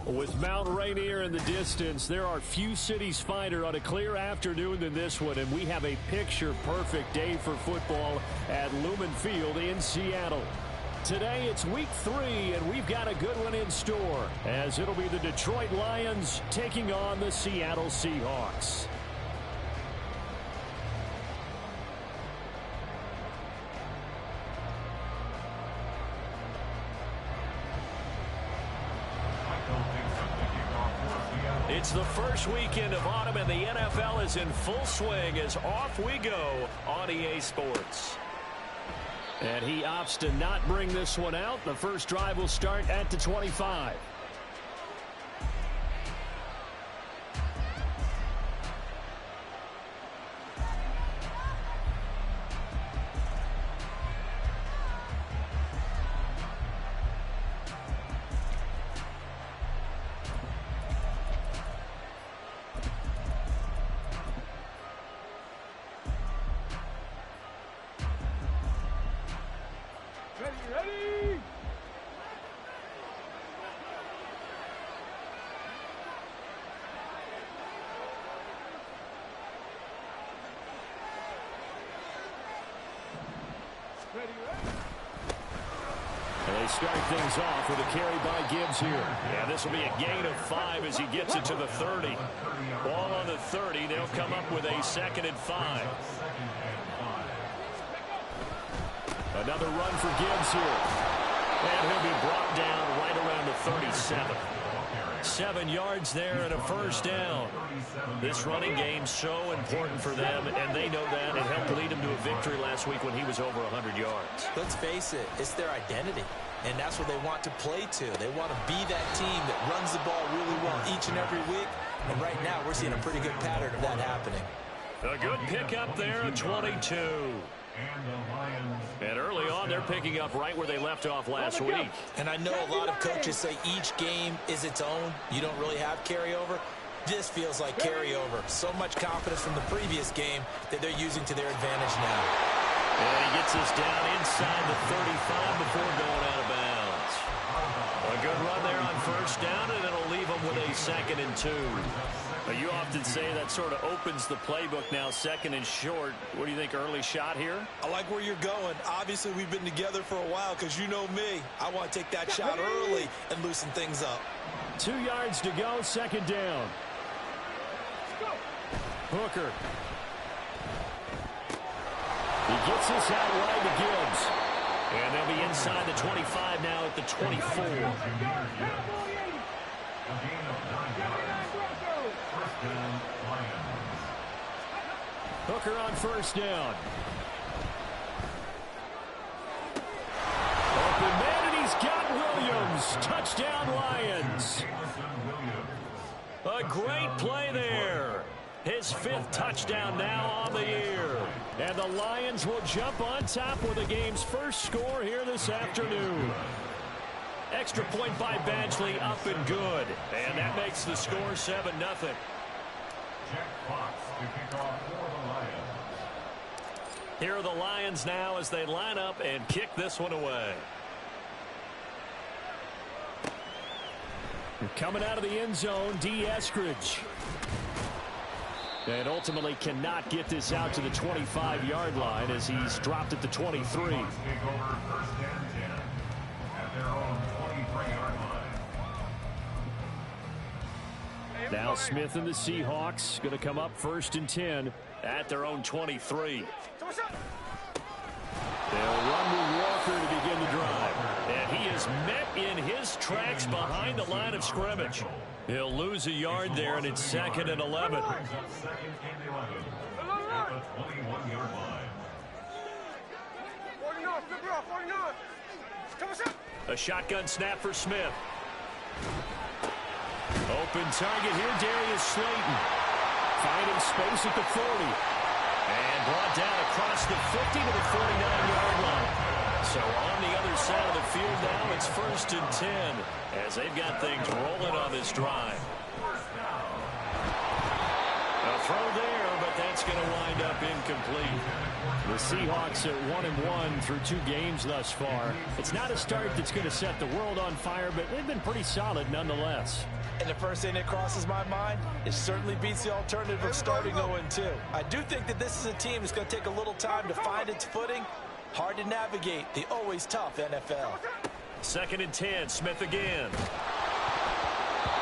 With Mount Rainier in the distance, there are few cities finer on a clear afternoon than this one, and we have a picture-perfect day for football at Lumen Field in Seattle. Today, it's week 3, and we've got a good one in store, as it'll be the Detroit Lions taking on the Seattle Seahawks. It's the first weekend of autumn, and the NFL is in full swing as off we go on EA Sports. And he opts to not bring this one out. The first drive will start at the 25. Ready? And they start things off with a carry by Gibbs here. Yeah, this will be a gain of 5 as he gets it to the 30. Ball on the 30. They'll come up with a 2nd and 5. Another run for Gibbs here. And he'll be brought down right around the 37. 7 yards there and a first down. This running game's so important for them, and they know that. It helped lead them to a victory last week when he was over 100 yards. Let's face it, it's their identity, and that's what they want to play to. They want to be that team that runs the ball really well each and every week, and right now we're seeing a pretty good pattern of that happening. A good pickup there at 22. And early on, they're picking up right where they left off last week. And I know a lot of coaches say each game is its own. You don't really have carryover. This feels like carryover. So much confidence from the previous game that they're using to their advantage now. And he gets us down inside the 35 before going out of bounds. A good run there on first down, and it'll leave them with a 2nd and 2. You often say that sort of opens the playbook now, 2nd and short. What do you think, early shot here? I like where you're going. Obviously, we've been together for a while because you know me. I want to take that shot early and loosen things up. 2 yards to go, 2nd down. Hooker. He gets this out wide to Gibbs. And they'll be inside the 25 now at the 24. Hooker on first down. Open man, and he's got Williams. Touchdown, Lions. A great play there. His 5th touchdown now on the year. And the Lions will jump on top with the game's first score here this afternoon. Extra point by Badgley, up and good. And that makes the score 7-0. Here are the Lions now as they line up and kick this one away. Coming out of the end zone, D. Eskridge. And ultimately cannot get this out to the 25-yard line as he's dropped at the 23. Now Smith and the Seahawks going to come up 1st and 10 at their own 23. They'll run with Walker to begin the drive. And he is met in his tracks behind the line of scrimmage. He'll lose a yard there, and it's 2nd and 11. A shotgun snap for Smith. Open target here, Darius Slayton. Finding space at the 40. And brought down across the 50 to the 49-yard line. So on the other side of the field now, it's 1st and 10 as they've got things rolling on this drive. A throw there, but but that's going to wind up incomplete. The Seahawks at 1-1 through 2 games thus far. It's not a start that's going to set the world on fire, but they've been pretty solid nonetheless. And the first thing that crosses my mind, it certainly beats the alternative of starting 0-2. I do think that this is a team that's going to take a little time to find its footing. Hard to navigate the always tough NFL. 2nd and 10, Smith again.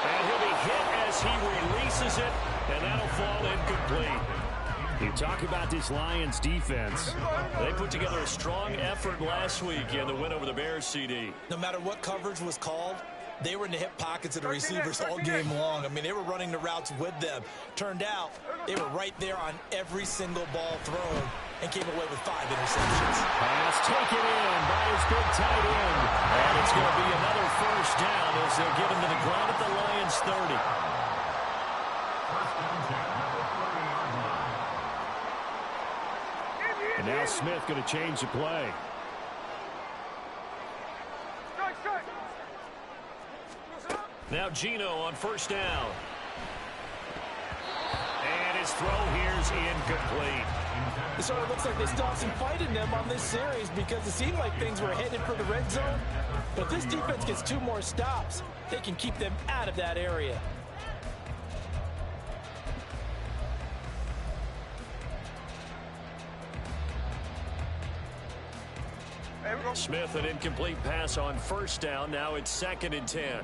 And he'll be hit as he releases it, and that'll fall incomplete. You talk about this Lions defense. They put together a strong effort last week in the win over the Bears, CD. No matter what coverage was called, they were in the hip pockets of the receivers all game long. I mean, they were running the routes with them. Turned out, they were right there on every single ball thrown and came away with 5 interceptions. Pass taken in by his big tight end. And it's going to be another first down as they'll get him to the ground at the Lions 30. And now Smith going to change the play. Now Geno on first down. And his throw here's incomplete. It sort of looks like they still have some fight in them on this series because it seemed like things were headed for the red zone. But if this defense gets 2 more stops, they can keep them out of that area. Smith, an incomplete pass on first down. Now it's 2nd and 10.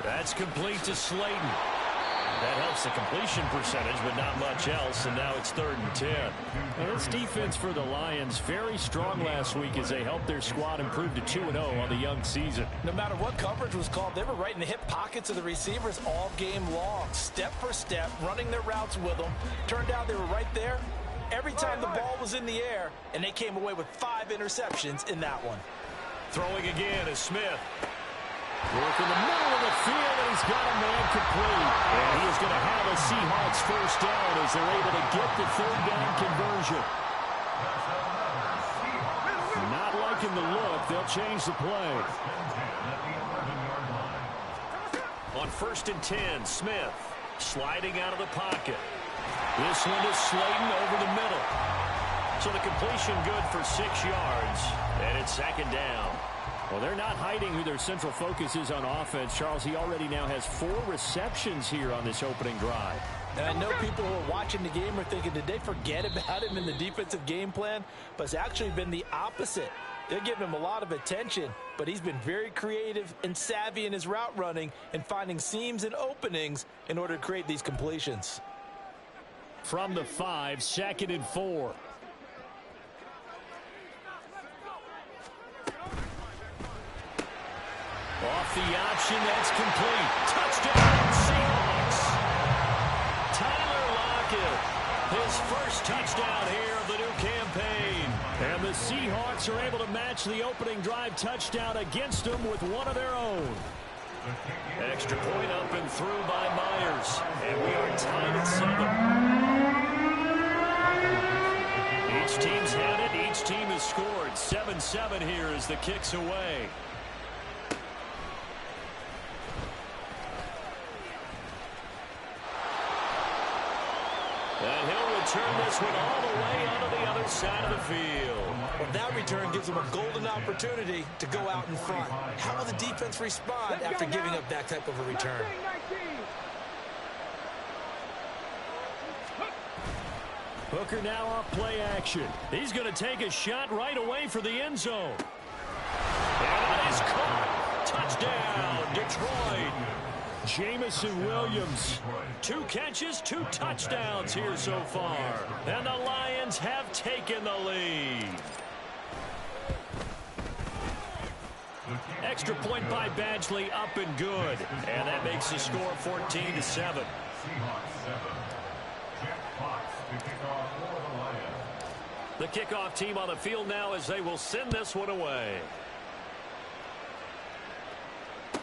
That's complete to Slayton. That helps the completion percentage, but not much else, and now it's 3rd and 10. Now, this defense for the Lions, very strong last week as they helped their squad improve to 2-0 on the young season. No matter what coverage was called, they were right in the hip pockets of the receivers all game long, step for step, running their routes with them. Turned out they were right there every time the ball was in the air, and they came away with 5 interceptions in that one. Throwing again is Smith. Work in the middle of the field, and he's got a man complete. And he is going to have a Seahawks first down as they're able to get the 3rd down conversion. Not liking the look. They'll change the play. On 1st and 10, Smith sliding out of the pocket. This one is Slayton over the middle. So the completion good for 6 yards, and it's 2nd down. Well, they're not hiding who their central focus is on offense. Charles, he already now has 4 receptions here on this opening drive. And I know people who are watching the game are thinking, did they forget about him in the defensive game plan? But it's actually been the opposite. They're giving him a lot of attention, but he's been very creative and savvy in his route running and finding seams and openings in order to create these completions. From the 5, 2nd and 4. Off the option, that's complete. Touchdown, Seahawks. Tyler Lockett, his first touchdown here of the new campaign. And the Seahawks are able to match the opening drive touchdown against them with one of their own. Extra point up and through by Myers. And we are tied at 7. Each team's had it. Each team has scored. 7-7 here as the kick's away. And he'll return this one all the way onto the other side of the field. Well, that return gives them a golden opportunity to go out in front. How will the defense respond after giving up that type of a return? Hooker now off play action. He's going to take a shot right away for the end zone. And it is caught. Touchdown, Detroit. Jamison Williams. 2 catches, 2 touchdowns here so far. And the Lions have taken the lead. Extra point by Badgley, up and good. And that makes the score 14-7. The kickoff team on the field now as they will send this one away.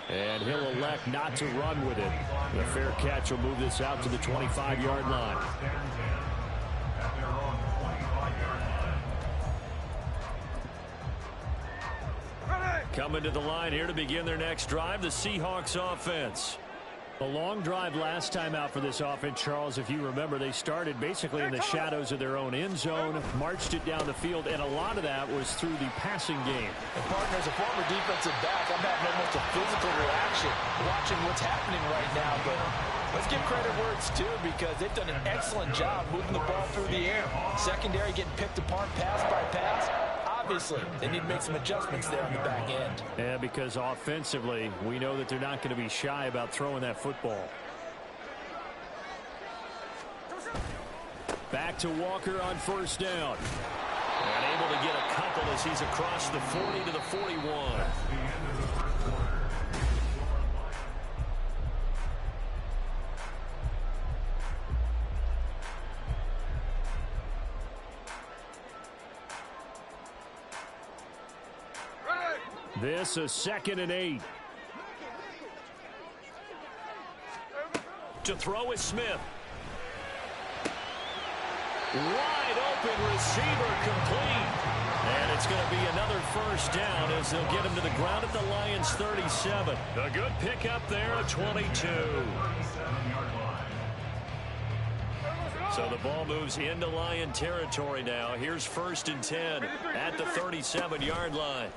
And he'll elect not to run with it. The fair catch will move this out to the 25-yard line. Coming to the line here to begin their next drive, the Seahawks offense. A long drive last time out for this offense, Charles. If you remember, they started basically in the shadows of their own end zone, marched it down the field, and a lot of that was through the passing game. And partner, as a former defensive back, I'm having almost a physical reaction watching what's happening right now. But let's give credit where it's due, because they've done an excellent job moving the ball through the air. Secondary getting picked apart pass by pass. Obviously, they need to make some adjustments there on the back end. Yeah, because offensively, we know that they're not going to be shy about throwing that football. Back to Walker on first down. And able to get a couple as he's across the 40 to the 41. This is 2nd and 8. To throw is Smith. Wide open receiver, complete. And it's going to be another first down as they'll get him to the ground at the Lions 37. A good pickup there at 22. So the ball moves into Lion territory now. Here's 1st and 10 at the 37-yard line.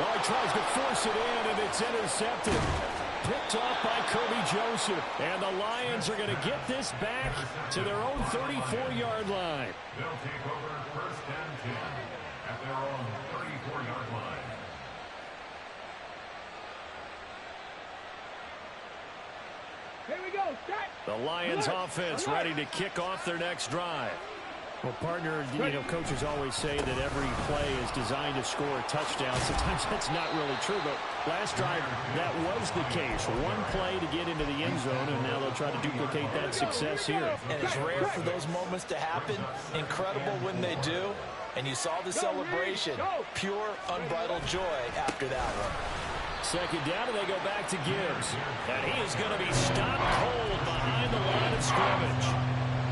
Oh, he tries to force it in, and it's intercepted. Picked off by Kirby Joseph. And the Lions are going to get this back to their own 34-yard line. They'll take over 1st and 10 at their own 34-yard line. Here we go. Set. The Lions offense ready to kick off their next drive. Well, partner, coaches always say that every play is designed to score a touchdown. Sometimes that's not really true, but last drive, that was the case. One play to get into the end zone, and now they'll try to duplicate that success here. And it's rare for those moments to happen. Incredible when they do. And you saw the celebration. Pure, unbridled joy after that one. 2nd down, and they go back to Gibbs. And he is going to be stopped cold behind the line of scrimmage.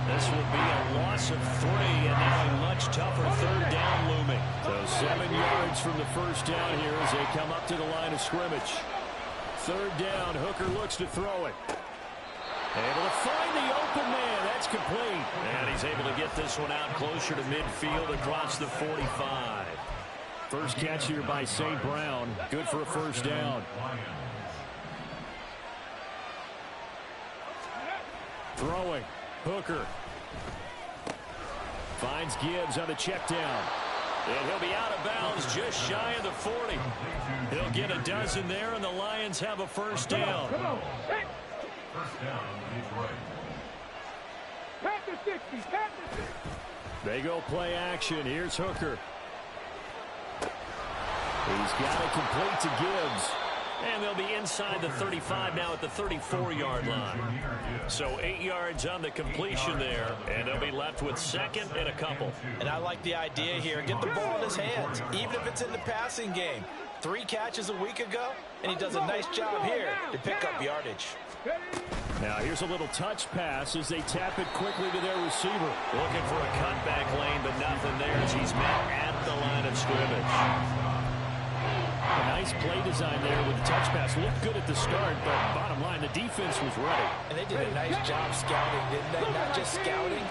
This will be a loss of 3, and now a much tougher 3rd down looming. So 7 yards from the first down here as they come up to the line of scrimmage. 3rd down, Hooker looks to throw it. Able to find the open man. That's complete. And he's able to get this one out closer to midfield across the 45. First catch here by St. Brown. Good for a first down. Throwing. Hooker finds Gibbs on the check down. And he'll be out of bounds just shy of the 40. He'll get a dozen there, and the Lions have a first down. Come on. Hey. First down, Detroit. Pat the 60. Pat the 60. They go play action. Here's Hooker. He's got it complete to Gibbs. And they'll be inside the 35 now at the 34-yard line. So 8 yards on the completion there, and they'll be left with 2nd and a couple. And I like the idea here. Get the ball in his hands, even if it's in the passing game. 3 catches a week ago, and he does a nice job here to pick up yardage. Now here's a little touch pass as they tap it quickly to their receiver. Looking for a cutback lane, but nothing there as he's met at the line of scrimmage. A nice play design there with the touch pass. Looked good at the start, but bottom line, the defense was ready. And they did a nice job scouting, didn't they? Not just scouting,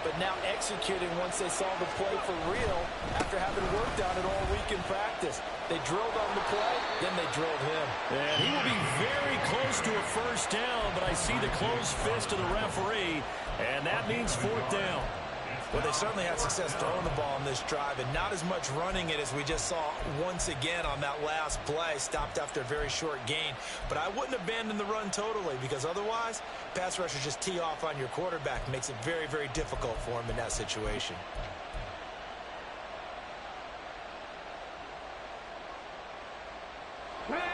but now executing once they saw the play for real after having worked on it all week in practice. They drilled on the play, then they drilled him. And he will be very close to a first down, but I see the closed fist of the referee, and that means 4th down. Well, they certainly had success throwing the ball in this drive, and not as much running it as we just saw once again on that last play. Stopped after a very short gain. But I wouldn't abandon the run totally, because otherwise, pass rushers just tee off on your quarterback. Makes it very, very difficult for him in that situation.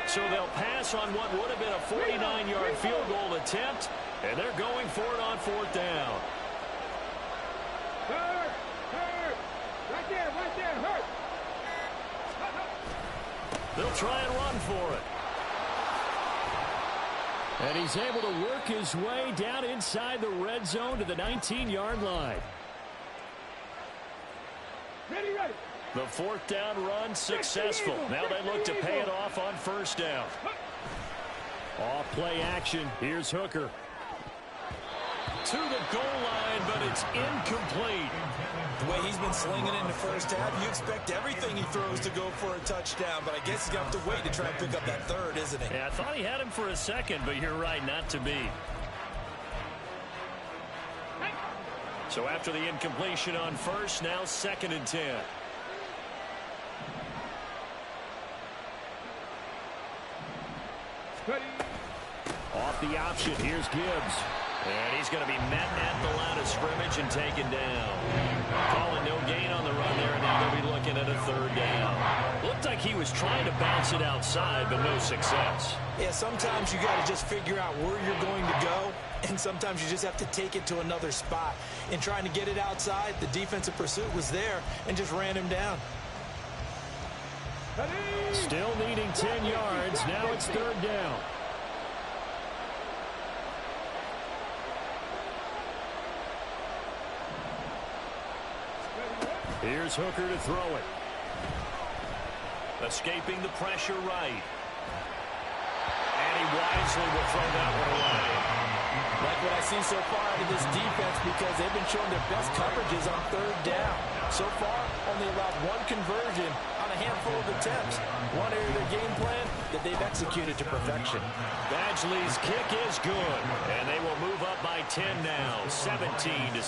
So they'll pass on what would have been a 49-yard field goal attempt, and they're going for it on 4th down. Hurt. Hurt. Right there. Hurt. They'll try and run for it. And he's able to work his way down inside the red zone to the 19-yard line. Ready. The fourth down run successful. Now they look to pay it off on first down. Off play action. Here's Hooker. To the goal line, but it's incomplete. The way he's been slinging it in the first half, you expect everything he throws to go for a touchdown, but I guess he's going to have to wait to try and pick up that third, isn't he? Yeah, I thought he had him for a second, but you're right, not to be. So after the incompletion on first, now 2nd and 10. Off the option. Here's Gibbs. And he's going to be met at the line of scrimmage and taken down. Calling no gain on the run there, and now they'll be looking at a 3rd down. Looked like he was trying to bounce it outside, but no success. Yeah, sometimes you got to just figure out where you're going to go, and sometimes you just have to take it to another spot. In trying to get it outside, the defensive pursuit was there and just ran him down. Still needing 10 yards. Now it's 3rd down. Here's Hooker to throw it. Escaping the pressure right. And he wisely will throw that one away. Like what I see so far out of this defense, because they've been showing their best coverages on 3rd down. So far, only allowed 1 conversion on a handful of attempts. One area of their game plan that they've executed to perfection. Badgley's kick is good, and they will move up by 10 now, 17-7.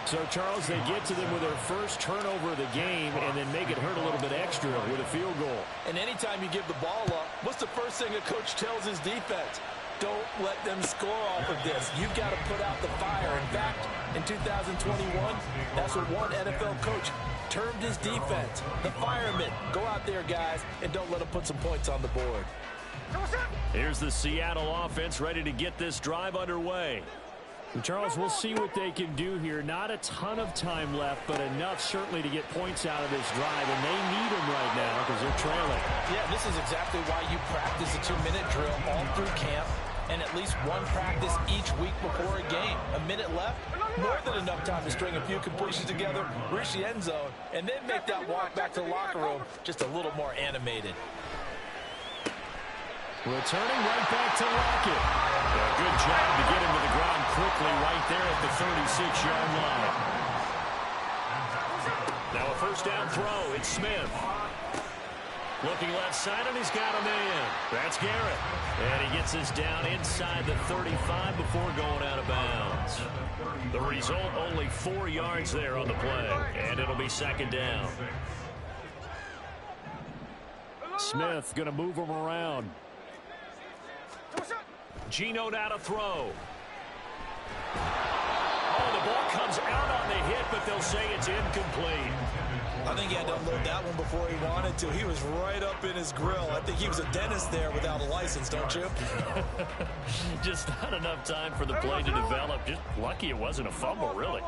So, Charles, they get to them with their first turnover of the game and then make it hurt a little bit extra with a field goal. And anytime you give the ball up, what's the first thing a coach tells his defense? Don't let them score off of this. You've got to put out the fire. In fact, in 2021, that's what one NFL coach termed his defense. The firemen. Go out there, guys, and don't let them put some points on the board. Here's the Seattle offense ready to get this drive underway. And Charles, we'll see what they can do here. Not a ton of time left, but enough certainly to get points out of this drive, and they need them right now because they're trailing. Yeah, this is exactly why you practice a 2-minute drill all through camp and at least one practice each week before a game. A minute left, more than enough time to string a few completions together, reach the end zone, and then make that walk back to the locker room just a little more animated. Returning right back to Lockett. A good job to get him to the ground quickly right there at the 36-yard line. Now a first down throw. It's Smith. Looking left side, and he's got a man. That's Garrett. And he gets us down inside the 35 before going out of bounds. The result, only 4 yards there on the play. And it'll be 2nd down. Smith going to move him around. Geno now to throw. Oh, the ball comes out on the hit, but they'll say it's incomplete. I think he had to unload that one before he wanted to. He was right up in his grill. I think he was a dentist there without a license, don't you? Just not enough time for the play to develop. Just lucky it wasn't a fumble, really.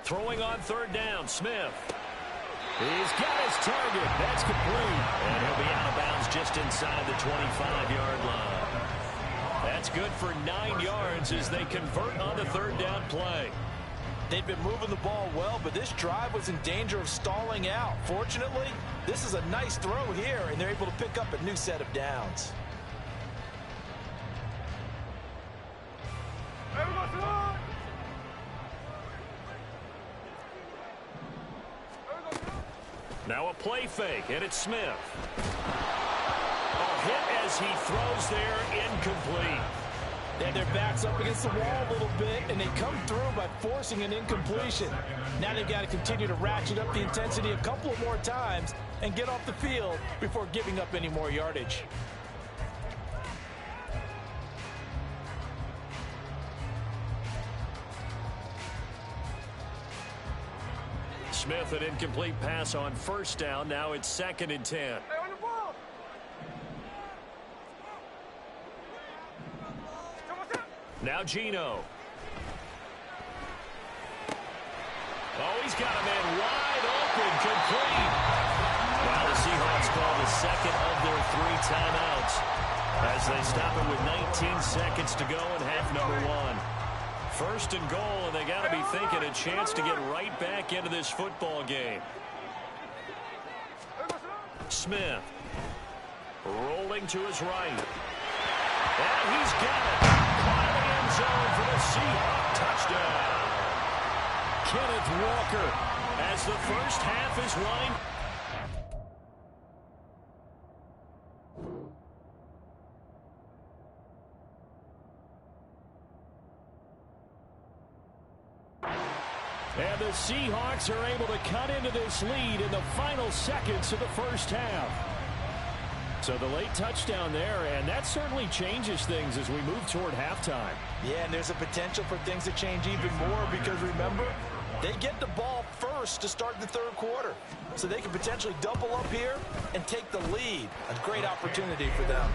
Throwing on 3rd down, Smith. He's got his target. That's complete. And he'll be out of bounds just inside the 25-yard line. That's good for 9 yards as they convert on the 3rd down play. They've been moving the ball well, but this drive was in danger of stalling out. Fortunately, this is a nice throw here, and they're able to pick up a new set of downs. Now a play fake, and it's Smith. A hit as he throws there, incomplete. And their backs up against the wall a little bit, and they come through by forcing an incompletion. Now they've got to continue to ratchet up the intensity a couple of more times and get off the field before giving up any more yardage. Smith, an incomplete pass on first down. Now it's 2nd and 10. Now Geno. Oh, he's got a man wide open, complete. Well, the Seahawks call the 2nd of their 3 timeouts as as they stop it with 19 seconds to go in half number one. First and goal, and they got to be thinking a chance to get right back into this football game. Smith rolling to his right. And he's got it. Caught in the end zone for the Seahawks touchdown. Kenneth Walker as the first half is running. And the Seahawks are able to cut into this lead in the final seconds of the first half. So the late touchdown there, and that certainly changes things as we move toward halftime. Yeah, and there's a potential for things to change even more because, remember, they get the ball first to start the third quarter. So they can potentially double up here and take the lead. A great opportunity for them.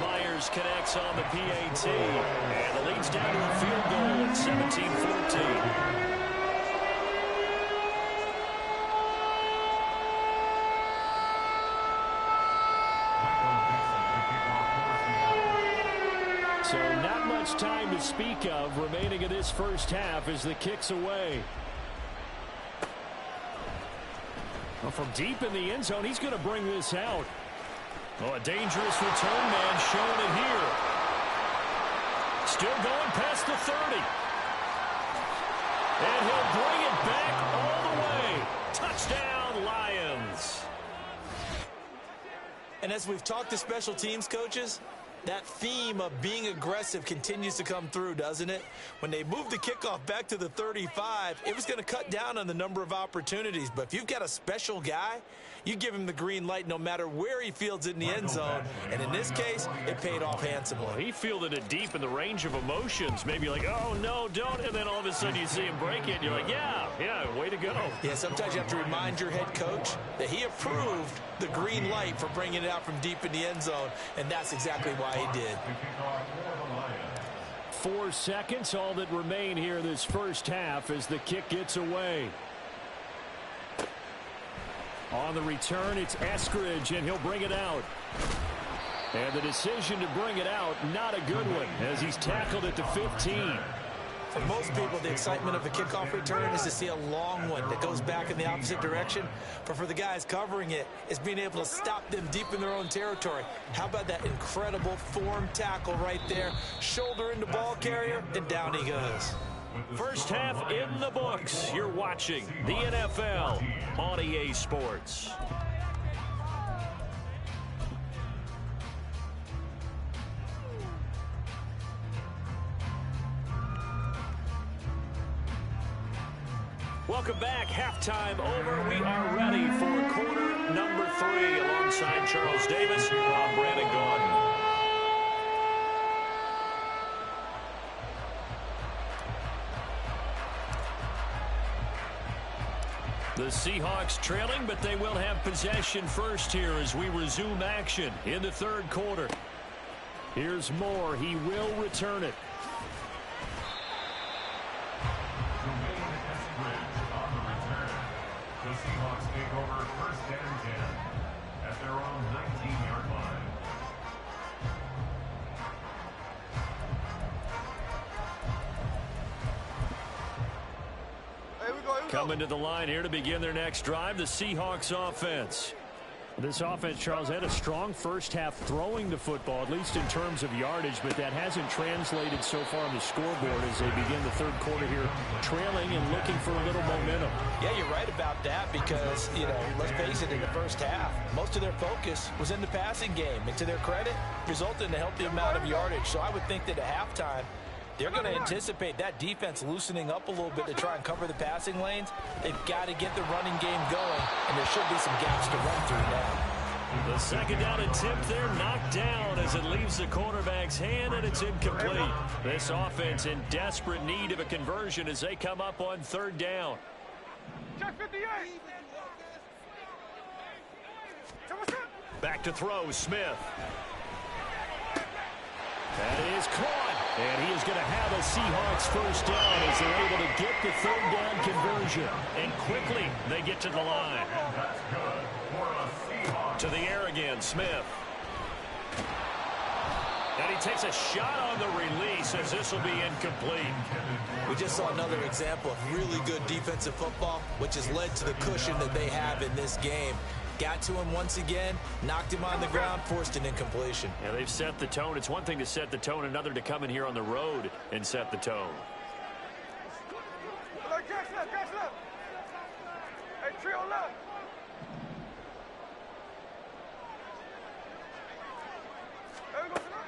Myers connects on the PAT, and the lead's down to a field goal at 17-14. So not much time to speak of remaining in this first half as the kick's away. Well, from deep in the end zone, he's going to bring this out. Oh, a dangerous return man showing it here. Still going past the 30. And he'll bring it back all the way. Touchdown, Lions. And as we've talked to special teams coaches, that theme of being aggressive continues to come through, doesn't it? When they moved the kickoff back to the 35, it was going to cut down on the number of opportunities. But if you've got a special guy, you give him the green light no matter where he fields it in the end zone. And in this case, it paid off handsomely. Well, he fielded it deep in the range of emotions. Maybe like, oh, no, don't. And then all of a sudden you see him break it. And you're like, yeah, way to go. Yeah, sometimes you have to remind your head coach that he approved the green light for bringing it out from deep in the end zone. And that's exactly why he did. 4 seconds, all that remain here this first half as the kick gets away. On the return, it's Eskridge, and he'll bring it out. And the decision to bring it out, not a good one, as he's tackled at the 15. For most people, the excitement of a kickoff return is to see a long one that goes back in the opposite direction. But for the guys covering it, it's being able to stop them deep in their own territory. How about that incredible form tackle right there? Shoulder into ball carrier, and down he goes. First half in the books. You're watching the NFL on EA Sports. Welcome back. Halftime over. We are ready for quarter number 3. Alongside Charles Davis, I'm Brandon Gaudin. The Seahawks trailing, but they will have possession first here as we resume action in the third quarter. Here's Moore. He will return it. The Seahawks take over first and 10 at their own 19-yard line. Coming to the line here to begin their next drive, the Seahawks offense. This offense, Charles, had a strong first half throwing the football, at least in terms of yardage, but that hasn't translated so far on the scoreboard as they begin the third quarter here, trailing and looking for a little momentum. Yeah, you're right about that because, let's face it, in the first half, most of their focus was in the passing game. And to their credit, resulted in a healthy amount of yardage. So I would think that at halftime, they're going to anticipate that defense loosening up a little bit to try and cover the passing lanes. They've got to get the running game going, and there should be some gaps to run through now. The second down attempt there knocked down as it leaves the quarterback's hand, and it's incomplete. This offense in desperate need of a conversion as they come up on third down. Back to throw, Smith. That is caught, and he is going to have a Seahawks first down as they're able to get the third down conversion. And quickly, they get to the line. To the air again, Smith. takes a shot on the release as this will be incomplete. We just saw another example of really good defensive football, which has led to the cushion that they have in this game. Got to him once again, knocked him on the ground, forced an incompletion. Yeah, they've set the tone. It's one thing to set the tone, another to come in here on the road and set the tone. Hey, trio left.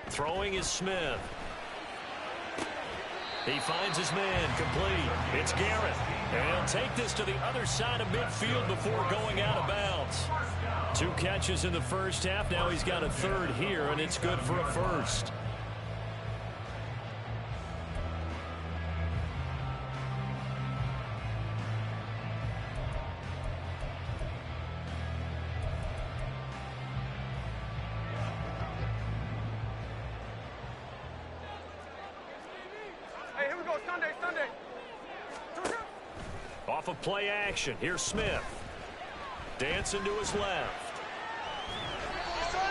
Throwing is Smith. He finds his man, complete. It's Garrett. And he'll take this to the other side of midfield before going out of bounds. 2 catches in the first half. Now he's got a third here, and it's good for a first. Hey, here we go, Sunday. Off of play action. Here's Smith. Dancing to his left.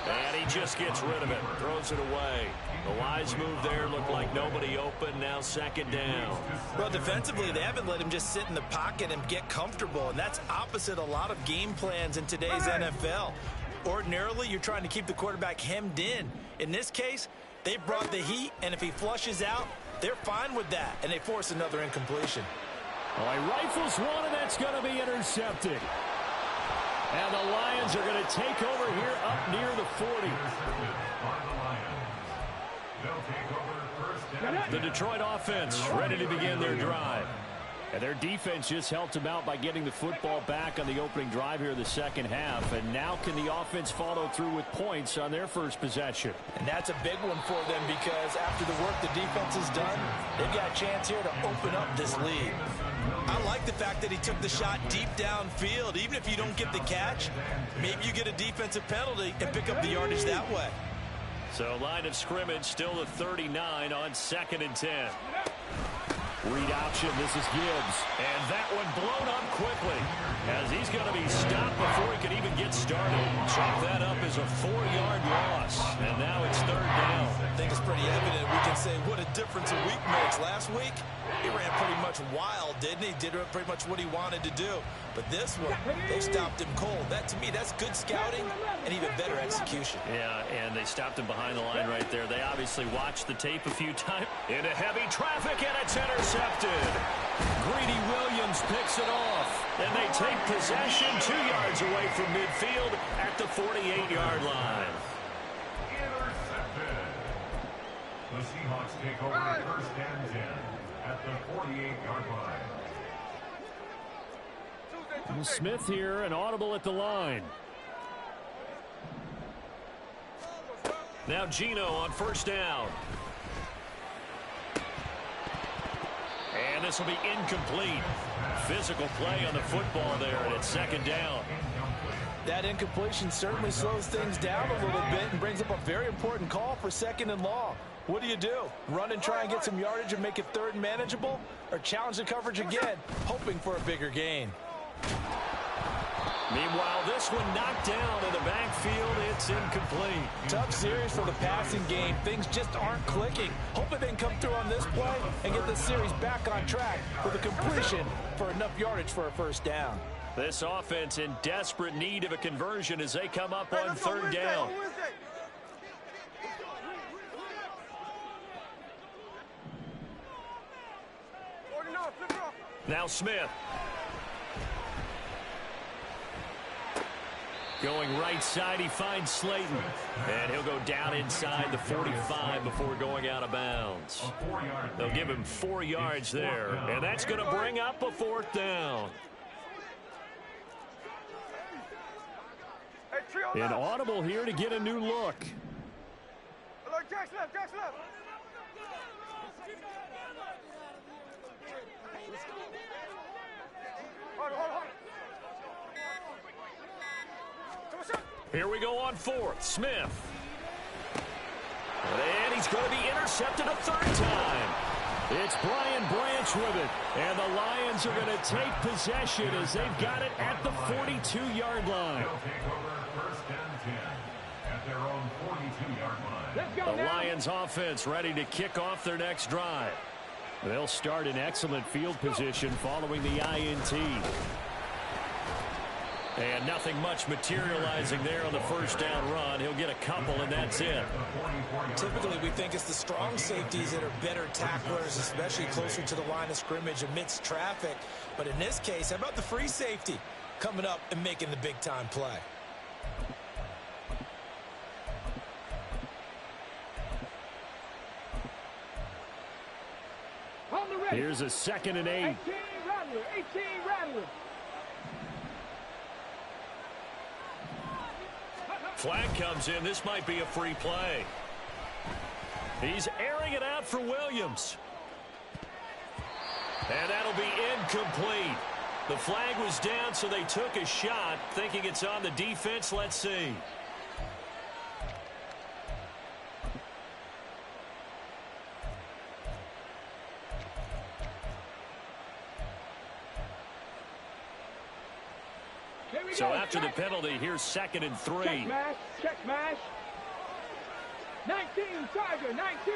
And he just gets rid of it. Throws it away. The wise move there. Looked like nobody open. Now second down. Well, defensively, they haven't let him just sit in the pocket and get comfortable, and that's opposite a lot of game plans in today's NFL. Ordinarily, you're trying to keep the quarterback hemmed in. In this case, they brought the heat, and if he flushes out, they're fine with that, and they force another incompletion. Well, he rifles one, and that's going to be intercepted. And the Lions are going to take over here up near the 40. The Detroit offense ready to begin their drive. And their defense just helped them out by getting the football back on the opening drive here in the second half. And now can the offense follow through with points on their first possession? And that's a big one for them because after the work the defense has done, they've got a chance here to open up this lead. I like the fact that he took the shot deep downfield. Even if you don't get the catch, maybe you get a defensive penalty and pick up the yardage that way. So line of scrimmage still the 39 on 2nd and 10. Read option, this is Gibbs. And that one blown up quickly as he's going to be stopped before he can even get started. Chalk that up as a 4-yard loss. And now it's 3rd down. I think it's pretty evident. We can say what a difference a week makes. Last week, he ran pretty much wild, didn't he? Did pretty much what he wanted to do. But this one, they stopped him cold. That, to me, that's good scouting and even better execution. Yeah, and they stopped him behind the line right there. They obviously watched the tape a few times. Into heavy traffic, and it's intercepted. Greedy Williams picks it off. And they take possession 2 yards away from midfield at the 48-yard line. Intercepted. The Seahawks take over 1st and 10 at the 48-yard line. Smith here, an audible at the line. Now Geno on 1st down. And this will be incomplete. Physical play on the football there, and it's 2nd down. That incompletion certainly slows things down a little bit and brings up a very important call for 2nd and long. What do? Run and try and get some yardage and make it 3rd and manageable? Or challenge the coverage again, hoping for a bigger gain? Meanwhile, this one knocked down in the backfield. It's incomplete. Tough series for the passing game. Things just aren't clicking. Hoping they can come through on this play and get the series back on track with a completion for enough yardage for a 1st down. This offense in desperate need of a conversion as they come up on 3rd down. Now Smith. Going right side, he finds Slayton. And he'll go down inside the 45 before going out of bounds. They'll give him 4 yards there. And that's going to bring up a 4th down. An audible here to get a new look. Jack's left. Hold. Here we go on 4th. Smith. And he's going to be intercepted a 3rd time. It's Brian Branch with it. And the Lions are going to take possession as they've got it at the 42-yard line. They'll take over 1st and 10 at at their own 42-yard line. Let's go The now. Lions offense ready to kick off their next drive. They'll start in excellent field position following the INT. And nothing much materializing there on the first down run. He'll get a couple, and that's it. Typically, we think it's the strong safeties that are better tacklers, especially closer to the line of scrimmage amidst traffic. But in this case, how about the free safety coming up and making the big-time play? On the ready. Here's a 2nd and 8. 18 Rattler. 18 Rattler. Flag comes in. This might be a free play. He's airing it out for Williams. And that'll be incomplete. The flag was down, so they took a shot, thinking it's on the defense. Let's see. Here we So go. after the Check. penalty, here's 2nd and 3. Check mash. Check mash. 19 Tiger. 19.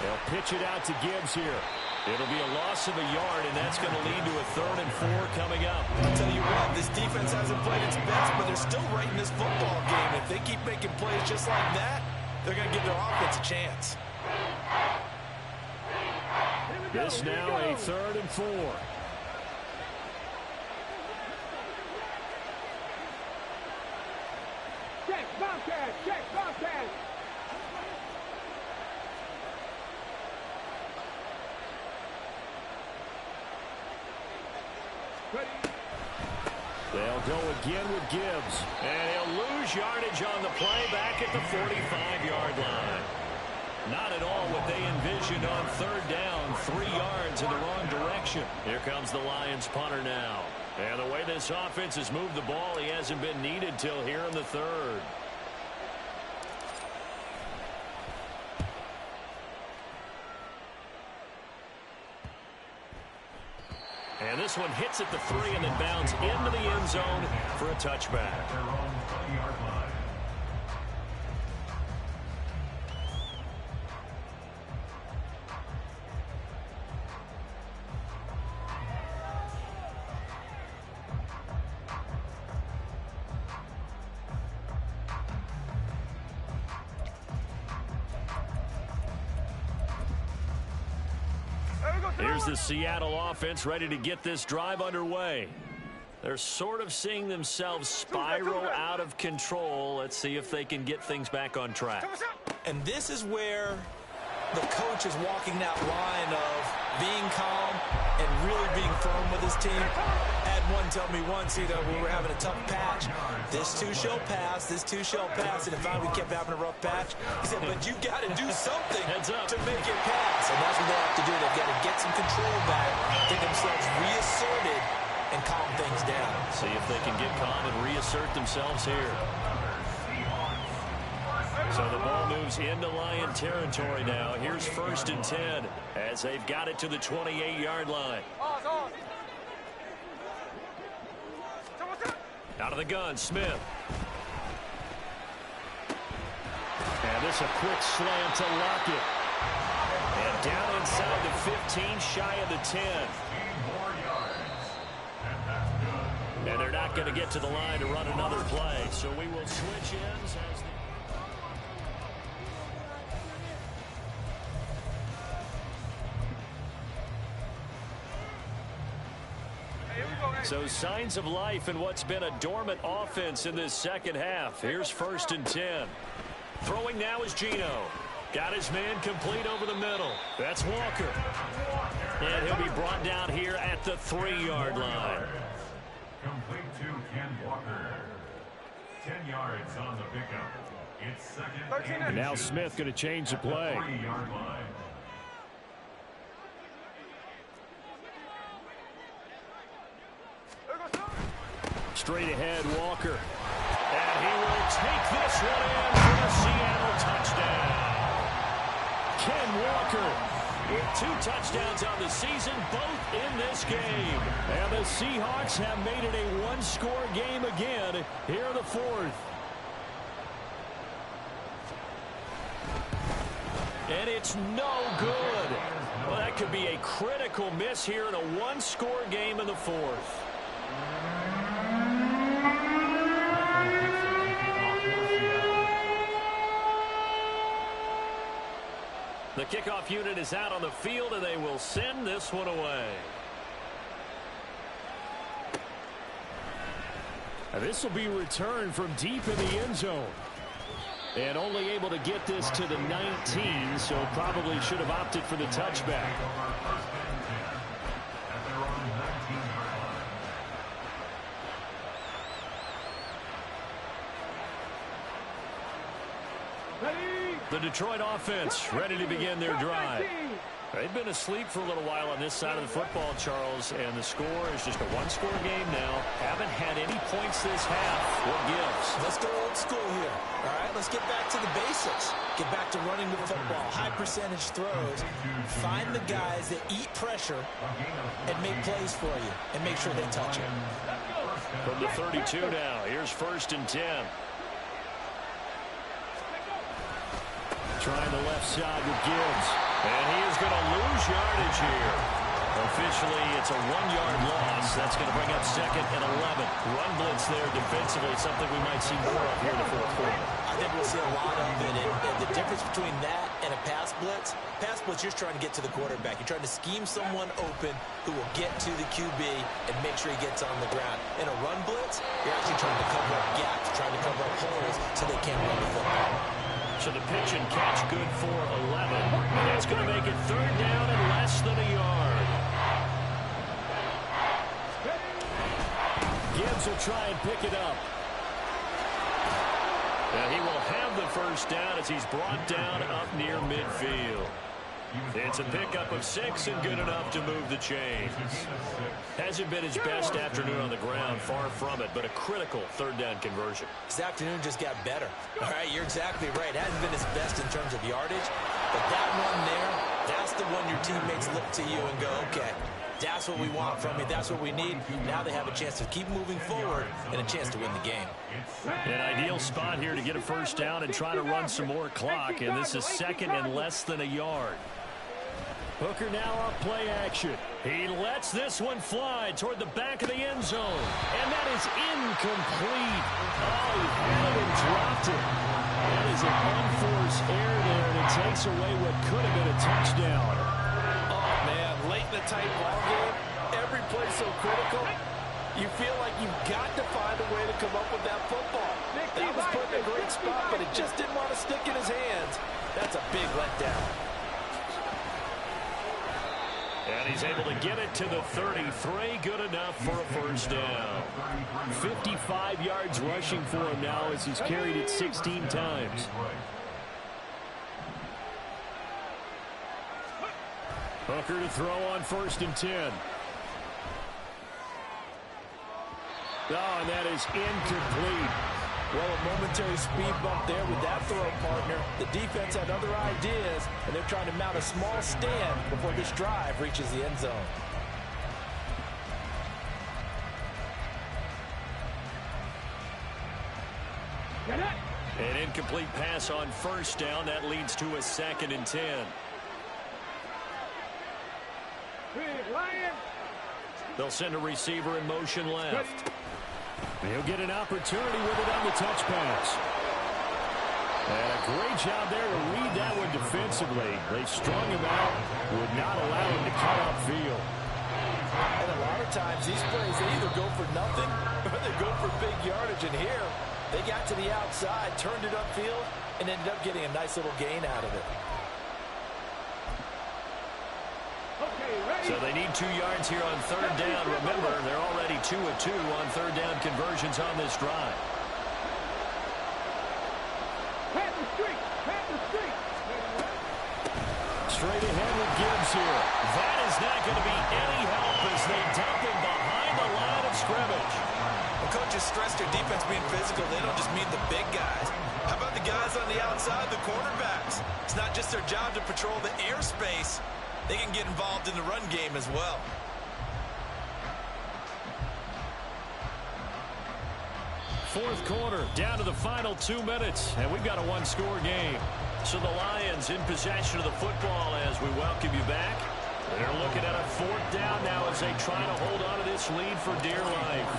They'll pitch it out to Gibbs here. It'll be a loss of a yard, and that's going to lead to a 3rd and 4 coming up. I'll tell you what, this defense hasn't played its best, but they're still right in this football game. If they keep making plays just like that, they're going to give their offense a chance. Here we go. This Here we now go. a 3rd and 4. Check Bobcat. Check Bobcat. Ready. They'll go again with Gibbs. And he'll lose yardage on the play back at the 45-yard line. Not at all what they envisioned on 3rd down. 3 yards in the wrong direction. Here comes the Lions punter now. And the way this offense has moved the ball, he hasn't been needed till here in the 3rd. And this one hits at the 3 and then bounds into the end zone for a touchback. Their own 20-yard line. Here's the Seattle offense ready to get this drive underway. They're sort of seeing themselves spiral out of control. Let's see if they can get things back on track. And this is where the coach is walking that line of being calm and really being firm with his team. I had one tell me once, we were having a tough patch. This too shall pass, this too shall pass. And if we kept having a rough patch, he said, but you got to do something Heads up. to make it pass. And that's what they have to do. They've got to get some control back, get themselves reasserted, and calm things down. See if they can get calm and reassert themselves here. So the ball moves into Lion territory now. Here's 1st and 10 as they've got it to the 28-yard line. Out of the gun, Smith. And this a quick slam to Lockett. And down inside the 15, shy of the 10. More yards. And that's good. And they're not going to get to the line to run another play. So we will switch ends as the... So signs of life in what's been a dormant offense in this second half. Here's 1st and 10. Throwing now is Geno. Got his man complete over the middle. That's Walker. And he'll be brought down here at the 3-yard line. Complete to Ken Walker. 10 yards on the pickup. It's 2nd And now Smith going to change the play. 3-yard line. Straight ahead, Walker. And he will take this one in for a Seattle touchdown. Ken Walker with 2 touchdowns on the season, both in this game. And the Seahawks have made it a one-score game again here in the 4th. And it's no good. Well, that could be a critical miss here in a one-score game in the 4th. The kickoff unit is out on the field, and they will send this one away. And this will be returned from deep in the end zone. And only able to get this to the 19, so probably should have opted for the touchback. The Detroit offense ready to begin their drive. They've been asleep for a little while on this side of the football, Charles, and the score is just a one-score game now. Haven't had any points this half. What gives? Let's go old school here. All right, let's get back to the basics. Get back to running the football, high percentage throws. Find the guys that eat pressure and make plays for you and make sure they touch it. From the 32 now, here's 1st and 10. Trying the left side with Gibbs. And he is going to lose yardage here. Officially, it's a 1-yard loss. That's going to bring up 2nd and 11. Run blitz there defensively, something we might see more of here in the 4th quarter. I think we'll see a lot of it. And the difference between that and a pass blitz, you're just trying to get to the quarterback. You're trying to scheme someone open who will get to the QB and make sure he gets on the ground. In a run blitz, you're actually trying to cover up gaps, trying to cover up holes so they can't run the football. So the pitch and catch good for 11. And that's going to make it 3rd down and less than a yard. Gibbs will try and pick it up. And he will have the 1st down as he's brought down up near midfield. It's a pickup of 6 and good enough to move the chains. Hasn't been his best afternoon on the ground, far from it, but a critical 3rd down conversion. This afternoon just got better. All right, you're exactly right. Hasn't been his best in terms of yardage, but that one there, that's the one your teammates look to you and go, okay, that's what we want from you. That's what we need. Now they have a chance to keep moving forward and a chance to win the game. An ideal spot here to get a 1st down and try to run some more clock, and this is 2nd and less than a yard. Hooker now off play action. He lets this one fly toward the back of the end zone. And that is incomplete. Oh, he had it and dropped it. That is an unforced error there, and it takes away what could have been a touchdown. Oh, man, late in the tight ball game, every play so critical. You feel like you've got to find a way to come up with that football. That was put in a great spot, but it just didn't want to stick in his hands. That's a big letdown. And he's able to get it to the 33. Good enough for a 1st down. 55 yards rushing for him now as he's carried it 16 times. Hooker to throw on 1st and 10. Oh, and that is incomplete. Well, a momentary speed bump there with that throw, partner. The defense had other ideas, and they're trying to mount a small stand before this drive reaches the end zone. An incomplete pass on 1st down. That leads to a 2nd and 10. They'll send a receiver in motion left. He'll get an opportunity with it on the touch pass. And a great job there to read that one defensively. They strung him out, would not allow him to cut upfield. And a lot of times these plays, they either go for nothing or they go for big yardage. And here, they got to the outside, turned it upfield, and ended up getting a nice little gain out of it. So they need 2 yards here on 3rd down. Remember, they're already 2 of 2 on 3rd down conversions on this drive. Straight ahead with Gibbs here. That is not going to be any help as they dump him behind the line of scrimmage. When coaches stress their defense being physical, they don't just mean the big guys. How about the guys on the outside, the cornerbacks? It's not just their job to patrol the airspace. they can get involved in the run game as well. Fourth quarter, down to the final 2 minutes, and we've got a one-score game. So the Lions in possession of the football as we welcome you back. They're looking at a fourth down now as they try to hold on to this lead for dear life.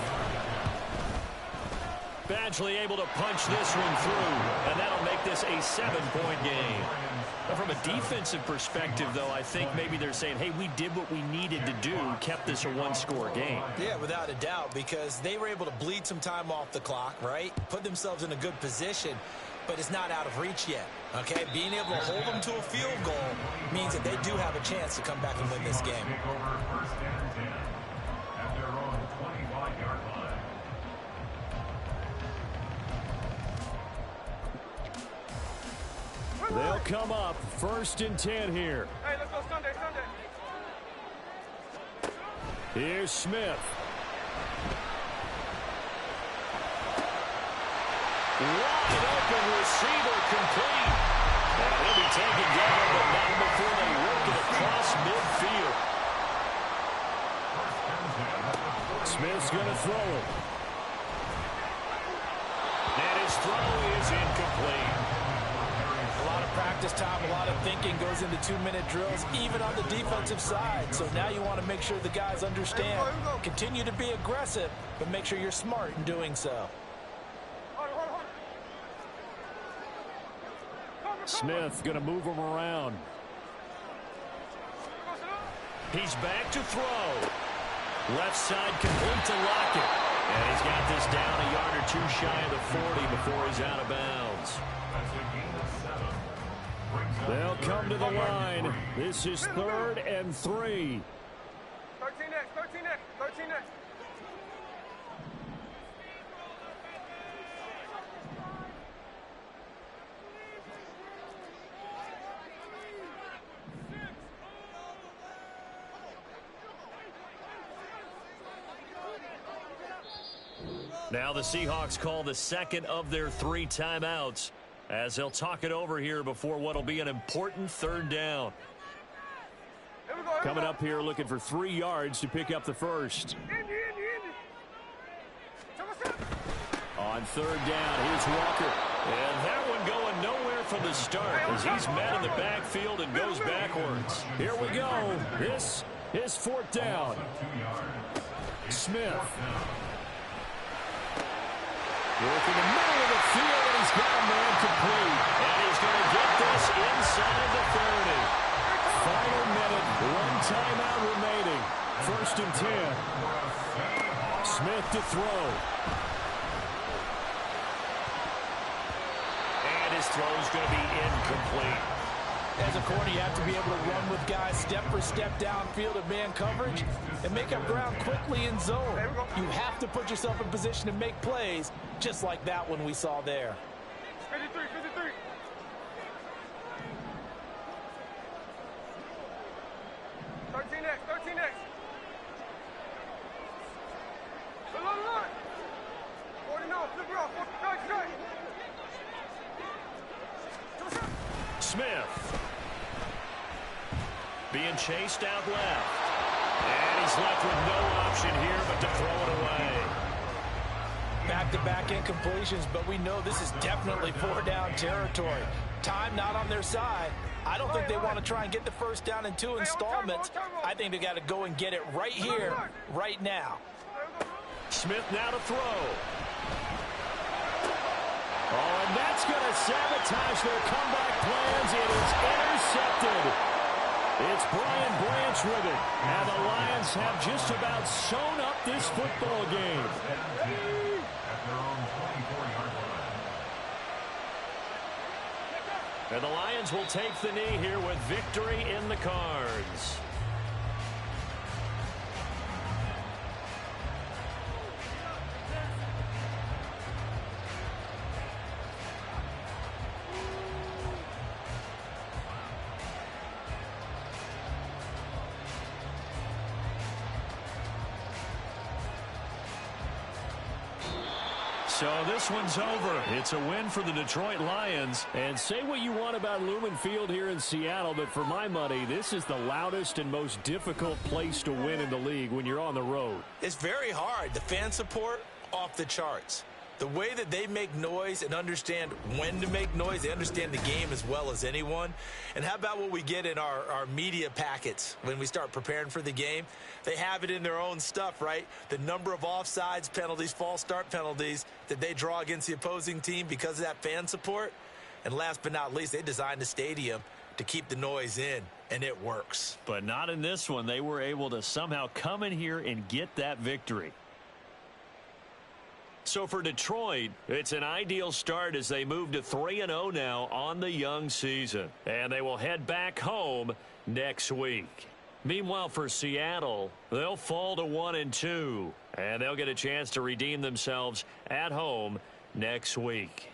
Badgley able to punch this one through, and that'll make this a 7-point game. But from a defensive perspective, though, I think maybe they're saying, hey, we did what we needed to do, kept this a one-score game. Yeah, without a doubt, because they were able to bleed some time off the clock, right? Put themselves in a good position, but it's not out of reach yet, okay? Being able to hold them to a field goal means that they do have a chance to come back and win this game. First and 10 at their own 25-yard line. They'll come up 1st and 10 here. Hey, let's go Sunday. Here's Smith. Wide open receiver complete. And he'll be taken down, but not before they work it across midfield. Smith's going to throw it. And his throw is incomplete. A lot of practice time, a lot of thinking goes into 2-minute drills, even on the defensive side. So now you want to make sure the guys understand. Continue to be aggressive, but make sure you're smart in doing so. Smith going to move him around. He's back to throw. Left side complete to Lockett. And he's got this down a yard or two shy of the 40 before he's out of bounds. They'll come to the line. This is 3rd and 3. 13 next. Now the Seahawks call the second of their 3 timeouts as they'll talk it over here before what will be an important 3rd down. Coming up here looking for 3 yards to pick up the first. On 3rd down, here's Walker. And that one going nowhere from the start as he's met in the backfield and goes backwards. Here we go. This is 4th down. Smith. Working the middle of the field, and he's got a man complete. And he's going to get this inside the 30. Final minute, 1 timeout remaining. 1st and 10. Smith to throw. And his throw's going to be incomplete. As a corner, you have to be able to run with guys step for step downfield of man coverage and make up ground quickly in zone. You have to put yourself in position to make plays, just like that one we saw there. 53. 13 next. Line. 49, flip it off. Strike. Smith being chased out left. And he's left with no option here but to throw it away. Back-to-back incompletions, but we know this is definitely 4-down territory. Time not on their side. I don't think they want to try and get the first down in 2 installments. I think they got to go and get it right here, right now. Smith now to throw. Oh, and that's going to sabotage their comeback plans. It is intercepted. It's Brian Branch with it. And the Lions have just about sewn up this football game. And the Lions will take the knee here with victory in the cards. So this one's over. It's a win for the Detroit Lions. And say what you want about Lumen Field here in Seattle, but for my money, this is the loudest and most difficult place to win in the league when you're on the road. It's very hard. The fan support, off the charts. The way that they make noise and understand when to make noise, they understand the game as well as anyone. And how about what we get in our media packets when we start preparing for the game? They have it in their own stuff, right? The number of offsides penalties, false start penalties that they draw against the opposing team because of that fan support. And last but not least, they designed the stadium to keep the noise in, and it works. But not in this one. They were able to somehow come in here and get that victory. So for Detroit, it's an ideal start as they move to 3-0 now on the young season. And they will head back home next week. Meanwhile, for Seattle, they'll fall to 1-2. And they'll get a chance to redeem themselves at home next week.